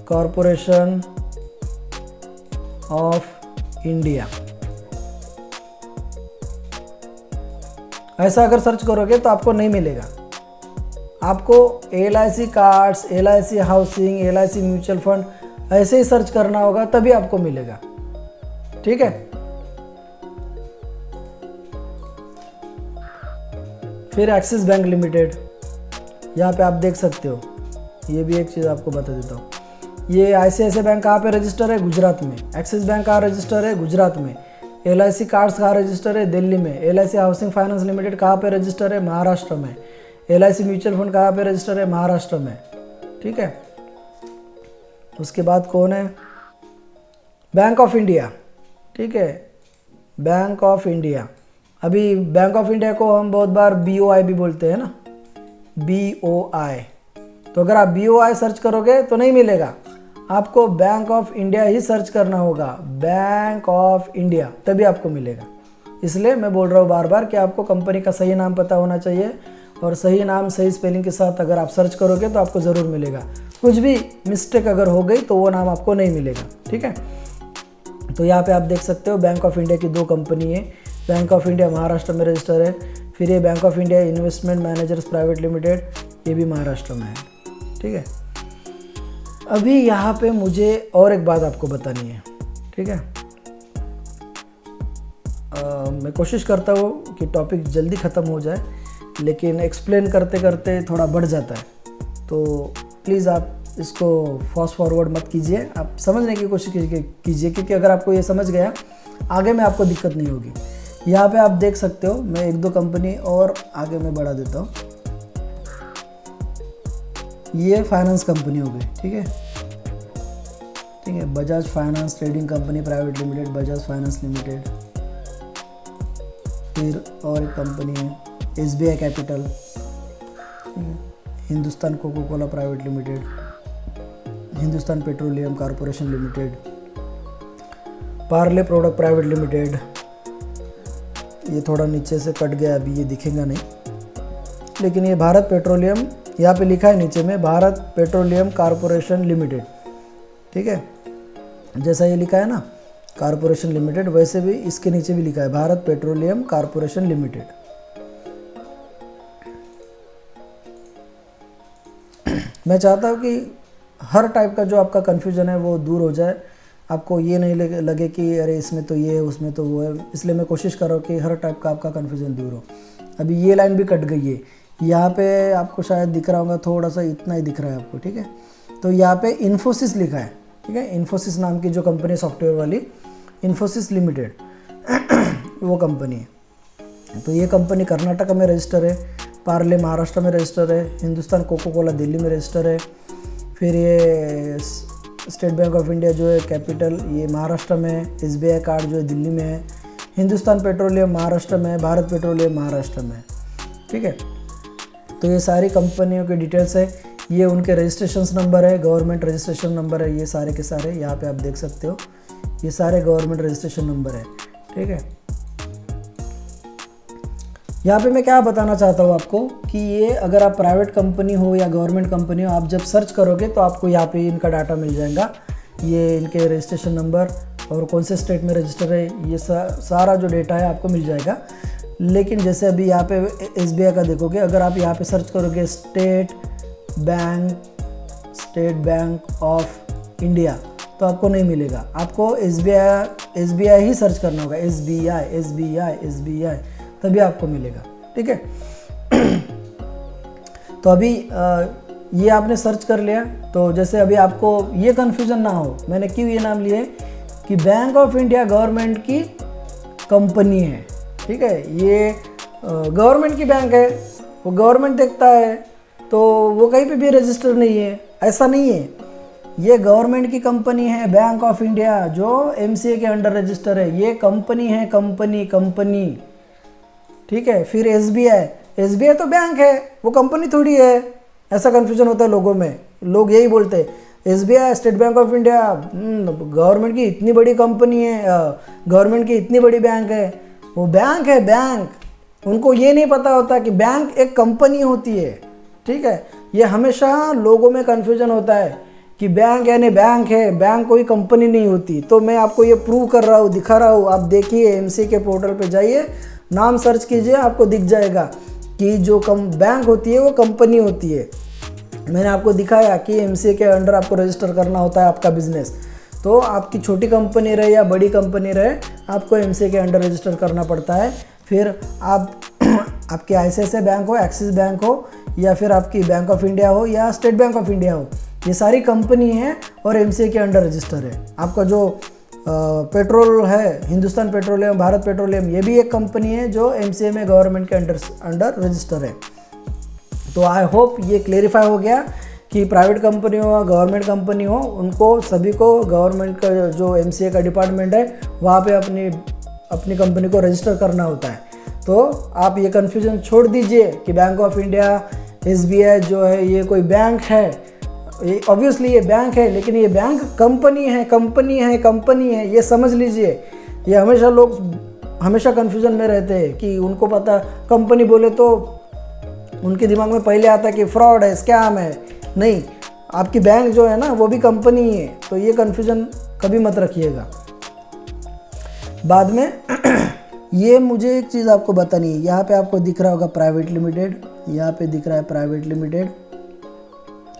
corporation of India. ऐसा अगर सर्च करोगे तो आपको नहीं मिलेगा। आपको LIC cards, LIC housing, LIC mutual fund ऐसे ही सर्च करना होगा, तभी आपको मिलेगा, ठीक है। फिर एक्सिस बैंक लिमिटेड, यहाँ पे आप देख सकते हो। ये भी एक चीज़ आपको बता देता हूँ, ये ICICI बैंक कहाँ पे रजिस्टर है, गुजरात में। एक्सिस बैंक कहाँ रजिस्टर है, गुजरात में। LIC कार्ड्स कहाँ रजिस्टर है, दिल्ली में। LIC हाउसिंग फाइनेंस लिमिटेड कहाँ पे रजिस्टर है, महाराष्ट्र में। LIC म्यूचुअल फंड कहाँ पे रजिस्टर है, महाराष्ट्र में, ठीक है। उसके बाद कौन है, बैंक ऑफ इंडिया, ठीक है। बैंक ऑफ इंडिया, अभी बैंक ऑफ इंडिया को हम बहुत बार BOI भी बोलते हैं ना, BOI। तो अगर आप BOI सर्च करोगे तो नहीं मिलेगा, आपको bank of India he search करना होगा, बैंक ऑफ इंडिया, तभी आपको मिलेगा। इसलिए मैं बोल रहा हूँ बार बार कि आपको कंपनी का सही नाम पता होना चाहिए, और सही नाम सही स्पेलिंग के साथ अगर आप सर्च करोगे तो आपको ज़रूर मिलेगा। कुछ भी मिस्टेक अगर हो गई तो वो नाम आपको नहीं मिलेगा, ठीक है। तो यहाँ पे आप देख सकते हो बैंक ऑफ इंडिया की 2 कंपनी है। बैंक ऑफ इंडिया महाराष्ट्र में रजिस्टर है, फिर ये bank of India investment managers private limited, ये भी महाराष्ट्र में है, ठीक है। अभी यहाँ पे मुझे और एक बात आपको बतानी है, ठीक है। मैं कोशिश करता हूँ कि टॉपिक जल्दी ख़त्म हो जाए, लेकिन एक्सप्लेन करते करते थोड़ा बढ़ जाता है, तो प्लीज़ आप इसको फास्ट फॉरवर्ड मत कीजिए, आप समझने की कोशिश कीजिए, क्योंकि अगर आपको ये समझ गया आगे में आपको दिक्कत नहीं होगी। यहाँ पे आप देख सकते हो, मैं 1-2 कंपनी और आगे में बढ़ा देता हूँ। ये फाइनेंस कंपनी हो गई, ठीक है, ठीक है। Bajaj finance trading company private limited, Bajaj finance limited. फिर और एक कंपनी है SBI capital, Hindustan Coca Cola private limited, Hindustan petroleum corporation limited, Parle product private limited. ये थोड़ा नीचे से कट गया, अभी ये दिखेगा नहीं, लेकिन ये भारत पेट्रोलियम, यहाँ पे लिखा है नीचे में भारत पेट्रोलियम कॉरपोरेशन लिमिटेड, ठीक है। जैसा ये लिखा है ना कॉरपोरेशन लिमिटेड, वैसे भी इसके नीचे भी लिखा है भारत पेट्रोलियम कॉरपोरेशन लिमिटेड। मैं चाहता हूँ कि हर टाइप का जो आपका कन्फ्यूजन है वो दूर हो जाए, आपको ये नहीं लगे कि अरे इसमें तो ये है उसमें तो वो है, इसलिए मैं कोशिश कर रहा हूँ कि हर टाइप का आपका कन्फ्यूजन दूर हो। अभी ये लाइन भी कट गई है, यहाँ पे आपको शायद दिख रहा होगा, थोड़ा सा इतना ही दिख रहा है आपको, ठीक है। तो यहाँ पे इन्फोसिस लिखा है, ठीक है। इन्फोसिस नाम की जो कंपनी सॉफ्टवेयर वाली, इन्फोसिस लिमिटेड वो कंपनी है। तो ये कंपनी कर्नाटक में रजिस्टर है, पार्ले महाराष्ट्र में रजिस्टर है, हिंदुस्तान कोको कोला दिल्ली में रजिस्टर है। फिर ये स्टेट बैंक ऑफ इंडिया जो है कैपिटल, ये महाराष्ट्र में है। SBI कार्ड जो है दिल्ली में है। हिंदुस्तान पेट्रोलियम महाराष्ट्र में है, भारत पेट्रोलियम महाराष्ट्र में है, ठीक है। तो ये सारी कंपनियों के डिटेल्स है, ये उनके रजिस्ट्रेशन नंबर है, गवर्नमेंट रजिस्ट्रेशन नंबर है, ये सारे के सारे यहाँ पे आप देख सकते हो, ये सारे गवर्नमेंट रजिस्ट्रेशन नंबर है, ठीक है। यहाँ पे मैं क्या बताना चाहता हूँ आपको कि ये अगर आप प्राइवेट कंपनी हो या गवर्नमेंट कंपनी हो, आप जब सर्च करोगे तो आपको यहाँ पे इनका डाटा मिल जाएगा, ये इनके रजिस्ट्रेशन नंबर और कौन से स्टेट में रजिस्टर है, ये सारा जो डेटा है आपको मिल जाएगा। लेकिन जैसे अभी यहाँ पे SBI का देखोगे, अगर आप यहाँ पे सर्च करोगे स्टेट बैंक ऑफ इंडिया, तो आपको नहीं मिलेगा। आपको SBI ही सर्च करना होगा, SBI, तभी आपको मिलेगा। ठीक है। तो अभी ये आपने सर्च कर लिया। तो जैसे अभी आपको ये कन्फ्यूज़न ना हो, मैंने क्यों ये नाम लिए कि बैंक ऑफ इंडिया गवर्नमेंट की कंपनी है। ठीक है, ये गवर्नमेंट की बैंक है, वो गवर्नमेंट देखता है, तो वो कहीं पे भी रजिस्टर नहीं है, ऐसा नहीं है। ये गवर्नमेंट की कंपनी है, बैंक ऑफ इंडिया, जो MCA के अंडर रजिस्टर है। ये कंपनी है, कंपनी। ठीक है। फिर SBI तो बैंक है, वो कंपनी थोड़ी है। ऐसा कन्फ्यूजन होता है लोगों में, लोग यही बोलते हैं SBI state bank of India government की इतनी बड़ी कंपनी है, गवर्नमेंट की इतनी बड़ी बैंक है। वो बैंक है, बैंक। उनको ये नहीं पता होता कि बैंक एक कंपनी होती है। ठीक है, ये हमेशा लोगों में कन्फ्यूजन होता है कि बैंक यानी बैंक है, बैंक कोई कंपनी नहीं होती। तो मैं आपको ये प्रूव कर रहा हूँ, दिखा रहा हूँ। आप देखिए, MCA के पोर्टल पे जाइए, नाम सर्च कीजिए, आपको दिख जाएगा कि जो बैंक होती है वो कंपनी होती है। मैंने आपको दिखाया कि MCA के अंडर आपको रजिस्टर करना होता है आपका बिजनेस। तो आपकी छोटी कंपनी रहे या बड़ी कंपनी रहे, आपको MCA के अंडर रजिस्टर करना पड़ता है। फिर आप आपकी ICICI बैंक हो, एक्सिस बैंक हो, या फिर आपकी बैंक ऑफ इंडिया हो या स्टेट बैंक ऑफ इंडिया हो, ये सारी कंपनी है और MCA के अंडर रजिस्टर है। आपका जो पेट्रोल है, हिंदुस्तान पेट्रोलियम, भारत पेट्रोलियम, ये भी एक कंपनी है जो MCA में गवर्नमेंट के अंडर रजिस्टर है। तो आई होप ये क्लेरिफाई हो गया कि प्राइवेट कंपनी हो, गवर्नमेंट कंपनी हो, उनको सभी को गवर्नमेंट का जो MCA का डिपार्टमेंट है वहाँ पे अपनी कंपनी को रजिस्टर करना होता है। तो आप ये कन्फ्यूजन छोड़ दीजिए कि बैंक ऑफ इंडिया, SBI जो है ये कोई बैंक है। ऑब्वियसली ये बैंक है, लेकिन ये बैंक कंपनी है, ये समझ लीजिए। ये हमेशा लोग हमेशा कन्फ्यूजन में रहते हैं कि उनको पता, कंपनी बोले तो उनके दिमाग में पहले आता है कि फ्रॉड है, स्कैम है। नहीं, आपकी बैंक जो है ना वो भी कंपनी है। तो ये कन्फ्यूजन कभी मत रखिएगा। बाद में ये मुझे एक चीज़ आपको बतानी है। यहाँ पे आपको दिख रहा होगा प्राइवेट लिमिटेड, यहाँ पे दिख रहा है प्राइवेट लिमिटेड,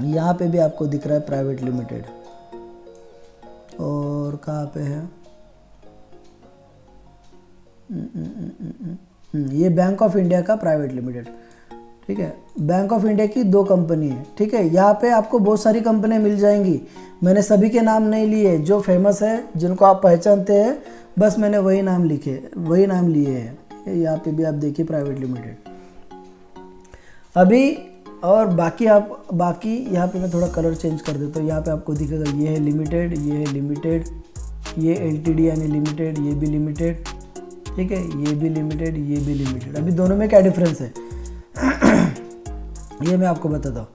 यहाँ पे भी आपको दिख रहा है प्राइवेट लिमिटेड, और कहाँ पे है, ये बैंक ऑफ इंडिया का प्राइवेट लिमिटेड। ठीक है, बैंक ऑफ इंडिया की 2 कंपनी है। ठीक है, यहाँ पे आपको बहुत सारी कंपनियाँ मिल जाएंगी। मैंने सभी के नाम नहीं लिए, जो फेमस है, जिनको आप पहचानते हैं, बस मैंने वही नाम लिए हैं। यहाँ पे भी आप देखिए प्राइवेट लिमिटेड। अभी और बाकी यहाँ पे मैं थोड़ा कलर चेंज कर देता हूँ। यहाँ पे आपको दिखेगा ये है लिमिटेड, ये LTD यानी लिमिटेड, ये भी लिमिटेड। ठीक है, ये भी लिमिटेड। अभी दोनों में क्या डिफरेंस है ये मैं आपको बताता हूँ।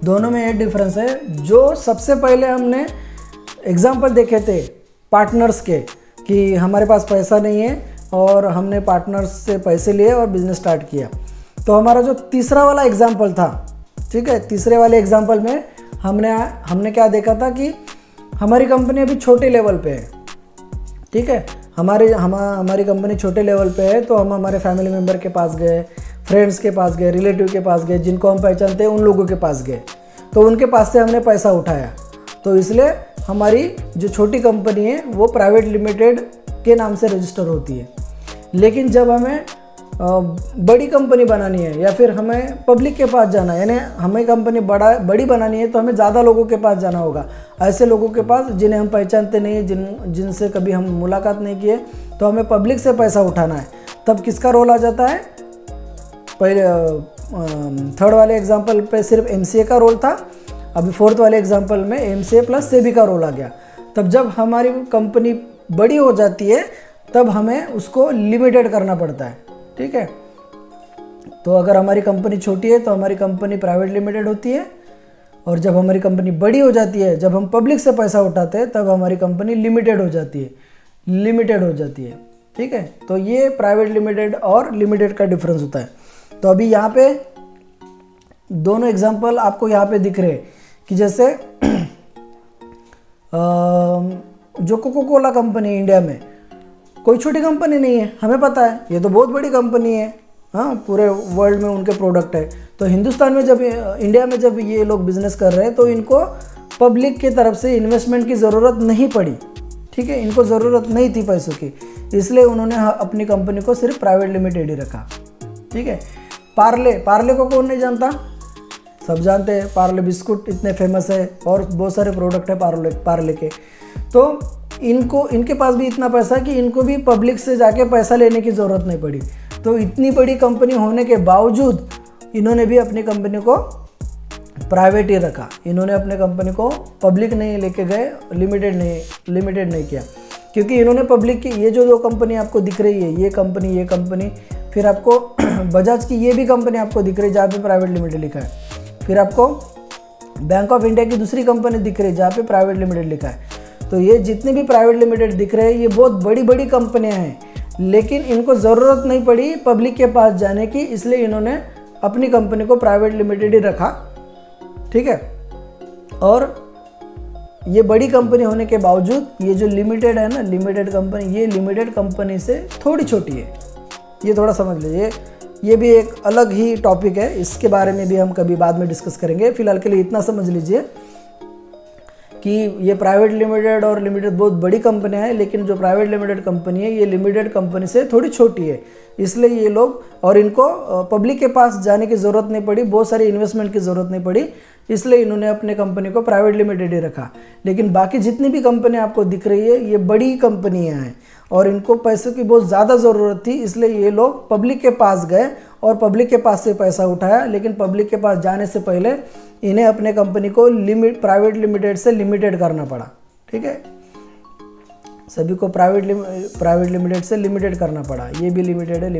दोनों में ये डिफरेंस है, जो सबसे पहले हमने एग्जाम्पल देखे थे पार्टनर्स के, कि हमारे पास पैसा नहीं है और हमने पार्टनर्स से पैसे लिए और बिजनेस स्टार्ट किया। तो हमारा जो तीसरा वाला एग्जाम्पल था, ठीक है, तीसरे वाले एग्जाम्पल में हमने क्या देखा था कि हमारी कंपनी अभी छोटे लेवल पे है। ठीक है, हमारी कंपनी छोटे लेवल पे है, तो हम हमारे फैमिली मेम्बर के पास गए, फ्रेंड्स के पास गए, रिलेटिव के पास गए, जिनको हम पहचानते हैं उन लोगों के पास गए, तो उनके पास से हमने पैसा उठाया। तो इसलिए हमारी जो छोटी कंपनी है वो प्राइवेट लिमिटेड के नाम से रजिस्टर होती है। लेकिन जब हमें बड़ी कंपनी बनानी है या फिर हमें पब्लिक के पास जाना है, यानी हमें कंपनी बड़ी बनानी है, तो हमें ज़्यादा लोगों के पास जाना होगा। ऐसे लोगों के पास जिन्हें हम पहचानते नहीं, जिनसे कभी हम मुलाकात नहीं किए, तो हमें पब्लिक से पैसा उठाना है। तब किसका रोल आ जाता है? पहले थर्ड वाले एग्जाम्पल पे सिर्फ MCA का रोल था, अभी फोर्थ वाले एग्जाम्पल में MCA प्लस SEBI का रोल आ गया। तब जब हमारी कंपनी बड़ी हो जाती है तब हमें उसको लिमिटेड करना पड़ता है। ठीक है, तो अगर हमारी कंपनी छोटी है तो हमारी कंपनी प्राइवेट लिमिटेड होती है, और जब हमारी कंपनी बड़ी हो जाती है, जब हम पब्लिक से पैसा उठाते हैं, तब हमारी कंपनी लिमिटेड हो जाती है। ठीक है, तो ये प्राइवेट लिमिटेड और लिमिटेड का डिफरेंस होता है। तो अभी यहाँ पे दोनों एग्जांपल आपको यहाँ पे दिख रहे हैं कि जैसे जो कोको कोला कंपनी इंडिया में कोई छोटी कंपनी नहीं है, हमें पता है, ये तो बहुत बड़ी कंपनी है। हाँ, पूरे वर्ल्ड में उनके प्रोडक्ट है। तो हिंदुस्तान में जब, इंडिया में जब ये लोग बिजनेस कर रहे हैं, तो इनको पब्लिक की तरफ से इन्वेस्टमेंट की ज़रूरत नहीं पड़ी, ठीक है, इनको ज़रूरत नहीं थी पैसों की, इसलिए उन्होंने अपनी कंपनी को सिर्फ प्राइवेट लिमिटेड ही रखा, ठीक है। पार्ले को कौन नहीं जानता, सब जानते हैं। पार्ले बिस्कुट इतने फेमस है और बहुत सारे प्रोडक्ट है पार्ले के। तो इनके पास भी इतना पैसा कि इनको भी पब्लिक से जाके पैसा लेने की ज़रूरत नहीं पड़ी। तो इतनी बड़ी कंपनी होने के बावजूद इन्होंने भी अपनी कंपनी को प्राइवेट ही रखा। इन्होंने अपने कंपनी को पब्लिक नहीं लेके गए, लिमिटेड नहीं किया, क्योंकि इन्होंने पब्लिक की ये जो दो कंपनी आपको दिख रही है, ये कंपनी, फिर आपको बजाज की ये भी कंपनी आपको दिख रही है जहाँ पे प्राइवेट लिमिटेड लिखा है, फिर आपको बैंक ऑफ इंडिया की दूसरी कंपनी दिख रही है जहाँ पे प्राइवेट लिमिटेड लिखा है। तो ये जितने भी प्राइवेट लिमिटेड दिख रहे हैं ये बहुत बड़ी बड़ी कंपनियाँ हैं, लेकिन इनको ज़रूरत नहीं पड़ी पब्लिक के पास जाने की, इसलिए इन्होंने अपनी कंपनी को प्राइवेट लिमिटेड ही रखा, ठीक है। और ये बड़ी कंपनी होने के बावजूद ये जो लिमिटेड है ना, लिमिटेड कंपनी, ये लिमिटेड कंपनी से थोड़ी छोटी है, ये थोड़ा समझ लीजिए। ये भी एक अलग ही टॉपिक है, इसके बारे में भी हम कभी बाद में डिस्कस करेंगे। फिलहाल के लिए इतना समझ लीजिए कि ये प्राइवेट लिमिटेड और लिमिटेड बहुत बड़ी कंपनियां हैं, लेकिन जो प्राइवेट लिमिटेड कंपनी है ये लिमिटेड कंपनी से थोड़ी छोटी है, इसलिए ये लोग, और इनको पब्लिक के पास जाने की ज़रूरत नहीं पड़ी, बहुत सारी इन्वेस्टमेंट की ज़रूरत नहीं पड़ी, इसलिए इन्होंने अपने कंपनी को प्राइवेट लिमिटेड ही रखा। लेकिन बाकी जितनी भी कंपनी आपको दिख रही है ये बड़ी कंपनियां हैं और इनको पैसों की बहुत ज़्यादा ज़रूरत थी, इसलिए ये लोग पब्लिक के पास गए और पब्लिक के पास से पैसा उठाया। लेकिन पब्लिक के पास जाने से पहले इन्हें अपने कंपनी को प्राइवेट लिमिटेड से लिमिटेड करना पड़ा, ठीक है। सभी को प्राइवेट लिमिटेड से लिमिटेड करना पड़ा। ये भी लिमिटेड है, ये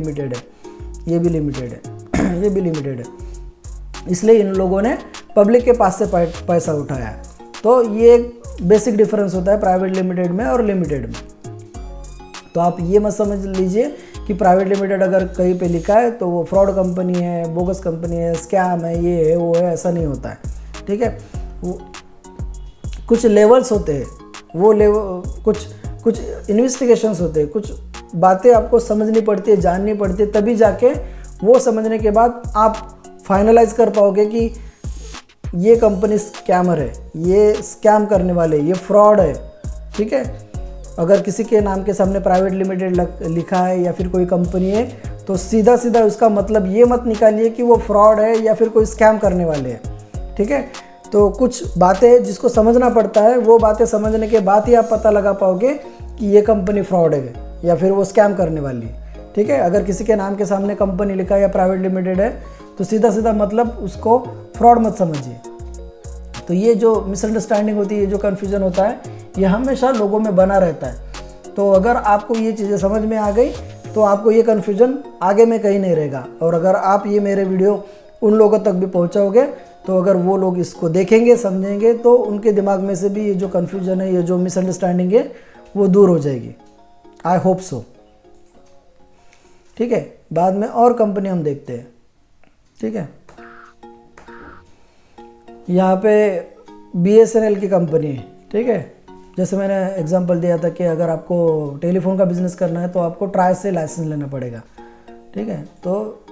भी लिमिटेड है, ये भी लिमिटेड है, इसलिए इन लोगों ने पब्लिक के पास से पैसा उठाया। तो ये एक बेसिक डिफरेंस होता है प्राइवेट लिमिटेड में और लिमिटेड में। तो आप ये मत समझ लीजिए कि प्राइवेट लिमिटेड अगर कहीं पे लिखा है तो वो फ्रॉड कंपनी है, बोगस कंपनी है, स्कैम है, ये है वो है, ऐसा नहीं होता है, ठीक है। कुछ लेवल्स होते हैं, वो लेवल कुछ इन्वेस्टिगेशंस होते हैं, कुछ बातें आपको समझनी पड़ती है, जाननी पड़ती है, तभी जाके वो समझने के बाद आप फाइनलाइज कर पाओगे कि ये कंपनी स्कैमर है, ये स्कैम करने वाले, ये फ्रॉड है, ठीक है। अगर किसी के नाम के सामने प्राइवेट लिमिटेड लिखा है या फिर कोई कंपनी है तो सीधा उसका मतलब ये मत निकालिए कि वो फ्रॉड है या फिर कोई स्कैम करने वाले हैं, ठीक है। तो कुछ बातें जिसको समझना पड़ता है, वो बातें समझने के बाद ही आप पता लगा पाओगे कि ये कंपनी फ्रॉड है या फिर वो स्कैम करने वाली है, ठीक है। अगर किसी के नाम के सामने कंपनी लिखा है या प्राइवेट लिमिटेड है तो सीधा मतलब उसको फ्रॉड मत समझिए। तो ये जो मिसअंडरस्टैंडिंग होती है, ये जो कन्फ्यूज़न होता है, ये हमेशा लोगों में बना रहता है। तो अगर आपको ये चीज़ें समझ में आ गई तो आपको ये कन्फ्यूज़न आगे में कहीं नहीं रहेगा। और अगर आप ये मेरे वीडियो उन लोगों तक भी पहुंचाओगे तो अगर वो लोग इसको देखेंगे, समझेंगे, तो उनके दिमाग में से भी ये जो कन्फ्यूज़न है, ये जो मिसअंडरस्टैंडिंग है, वो दूर हो जाएगी। आई होप सो, ठीक है। बाद में और कंपनी हम देखते हैं, ठीक है। यहाँ पे BSNL की कंपनी है, ठीक है। जैसे मैंने एग्जांपल दिया था कि अगर आपको टेलीफोन का बिज़नेस करना है तो आपको ट्राई से लाइसेंस लेना पड़ेगा, ठीक है। तो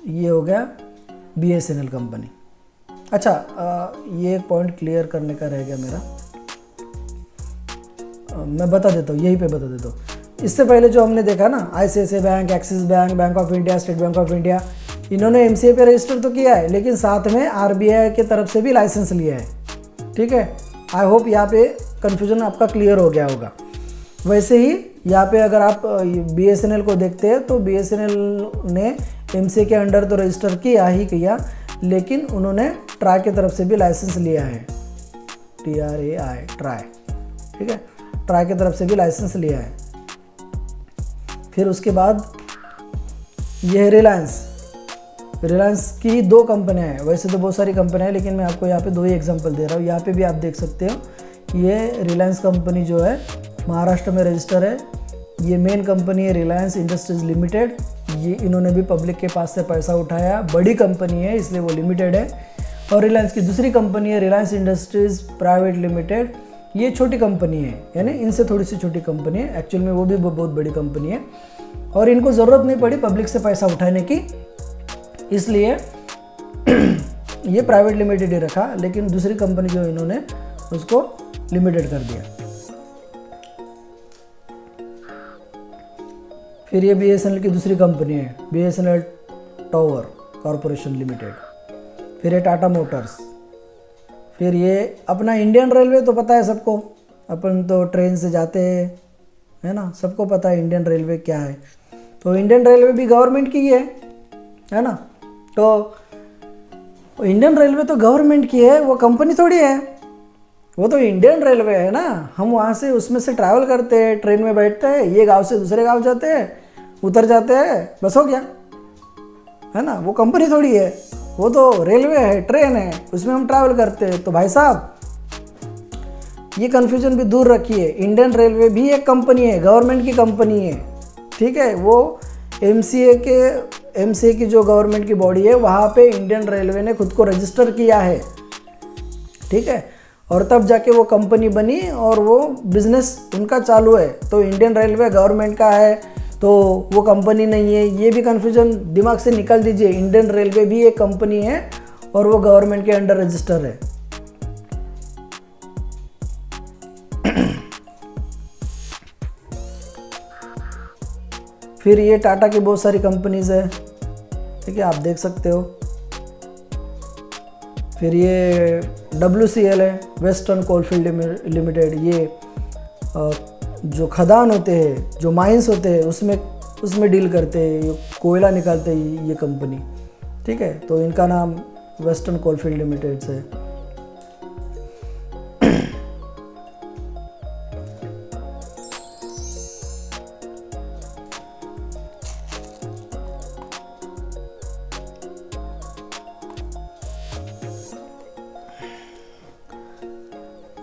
ये हो गया BSNL कंपनी। अच्छा, ये एक पॉइंट क्लियर करने का रह गया मेरा, मैं बता देता हूँ, यहीं पे बता देता हूँ। इससे पहले जो हमने देखा ना, ICICI bank, axis bank, bank of India, state bank of India, इन्होंने MCA पे रजिस्टर तो किया है, लेकिन साथ में RBI की तरफ से भी लाइसेंस लिया है, ठीक है। आई होप यहाँ पे कन्फ्यूजन आपका क्लियर हो गया होगा। वैसे ही यहाँ पे अगर आप BSNL को देखते हैं तो BSNL ने MCA के अंडर तो रजिस्टर किया, लेकिन उन्होंने ट्राई की तरफ से भी लाइसेंस लिया है, TRAI, ट्राई, ठीक है। ट्राई की तरफ से भी लाइसेंस लिया है। फिर उसके बाद यह रिलायंस की दो कंपनियां हैं, वैसे तो बहुत सारी कंपनियां हैं, लेकिन मैं आपको यहाँ पे दो ही एग्जांपल दे रहा हूँ। यहाँ पे भी आप देख सकते हो, ये रिलायंस कंपनी जो है महाराष्ट्र में रजिस्टर है। ये मेन कंपनी है रिलायंस इंडस्ट्रीज लिमिटेड। ये इन्होंने भी पब्लिक के पास से पैसा उठाया, बड़ी कंपनी है इसलिए वो लिमिटेड है। और रिलायंस की दूसरी कंपनी है रिलायंस इंडस्ट्रीज प्राइवेट लिमिटेड। ये छोटी कंपनी है, यानी इनसे थोड़ी सी छोटी कंपनी है, एक्चुअल में वो भी बहुत बड़ी कंपनी है और इनको ज़रूरत नहीं पड़ी पब्लिक से पैसा उठाने की, इसलिए ये प्राइवेट लिमिटेड ही रखा। लेकिन दूसरी कंपनी जो इन्होंने उसको लिमिटेड कर दिया। फिर ये BSNL की दूसरी कंपनी है, BSNL टावर कॉरपोरेशन लिमिटेड। फिर ये टाटा मोटर्स। फिर ये अपना इंडियन रेलवे तो पता है सबको, अपन तो ट्रेन से जाते हैं, है ना, सबको पता है इंडियन रेलवे क्या है। तो इंडियन रेलवे भी गवर्नमेंट की है ना। तो इंडियन रेलवे तो गवर्नमेंट की है, वो कंपनी थोड़ी है, वो तो इंडियन रेलवे है ना। हम वहाँ से उसमें से ट्रैवल करते हैं, ट्रेन में बैठते हैं, ये गांव से दूसरे गांव जाते हैं, उतर जाते हैं, बस हो गया, है ना। वो कंपनी थोड़ी है, वो तो रेलवे है, ट्रेन है, उसमें हम ट्रैवल करते हैं। तो भाई साहब ये कन्फ्यूजन भी दूर रखिए, इंडियन रेलवे भी एक कंपनी है, गवर्नमेंट की कंपनी है, ठीक है। वो एमसीए की जो गवर्नमेंट की बॉडी है, वहाँ पे इंडियन रेलवे ने खुद को रजिस्टर किया है, ठीक है। और तब जाके वो कंपनी बनी और वो बिजनेस उनका चालू है। तो इंडियन रेलवे गवर्नमेंट का है तो वो कंपनी नहीं है, ये भी कन्फ्यूजन दिमाग से निकाल दीजिए। इंडियन रेलवे भी एक कंपनी है और वो गवर्नमेंट के अंडर रजिस्टर है। फिर ये टाटा की बहुत सारी कंपनीज है, ठीक है, आप देख सकते हो। फिर ये WCL है, वेस्टर्न कोलफील्ड लिमिटेड। ये जो खदान होते हैं, जो माइंस होते हैं, उसमें डील करते हैं, ये कोयला निकालते हैं ये कंपनी, ठीक है। तो इनका नाम वेस्टर्न कोलफील्ड लिमिटेड है।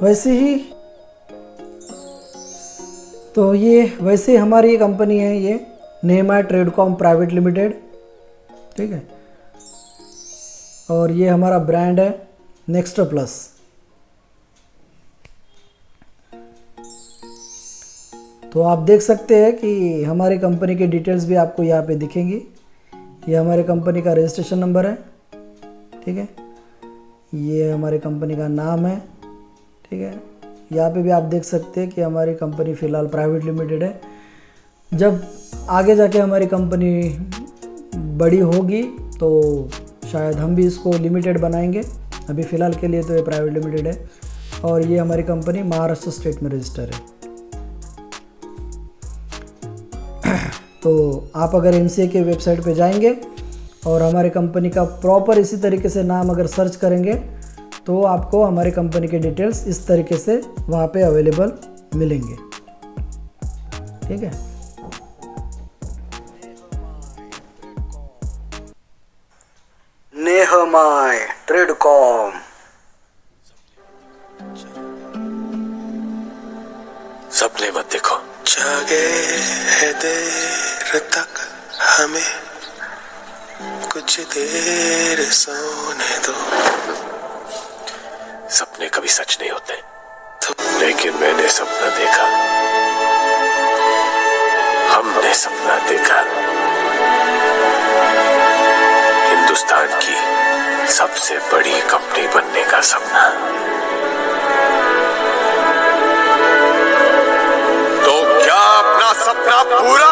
वैसे ही तो ये वैसे हमारी ये कंपनी है, ये नेमा ट्रेडकॉम प्राइवेट लिमिटेड, ठीक है। और ये हमारा ब्रांड है नेक्स्ट्रा प्लस। तो आप देख सकते हैं कि हमारी कंपनी की डिटेल्स भी आपको यहाँ पे दिखेंगी। ये हमारे कंपनी का रजिस्ट्रेशन नंबर है, ठीक है। ये हमारी कंपनी का नाम है, ठीक है। यहाँ पे भी आप देख सकते हैं कि हमारी कंपनी फ़िलहाल प्राइवेट लिमिटेड है। जब आगे जाके हमारी कंपनी बड़ी होगी तो शायद हम भी इसको लिमिटेड बनाएंगे। अभी फ़िलहाल के लिए तो ये प्राइवेट लिमिटेड है। और ये हमारी कंपनी महाराष्ट्र स्टेट में रजिस्टर है। तो आप अगर MCA के वेबसाइट पे जाएंगे और हमारी कंपनी का प्रॉपर इसी तरीके से नाम अगर सर्च करेंगे तो आपको हमारी कंपनी के डिटेल्स इस तरीके से वहाँ पे अवेलेबल मिलेंगे, ठीक है। नेहमाय ट्रेडकॉम। सपने मत देखो, जागे है देर तक, हमें कुछ देर सोने दो। सपने कभी सच नहीं होते, लेकिन मैंने सपना देखा, हमने सपना देखा, हिंदुस्तान की सबसे बड़ी कंपनी बनने का सपना। तो क्या अपना सपना पूरा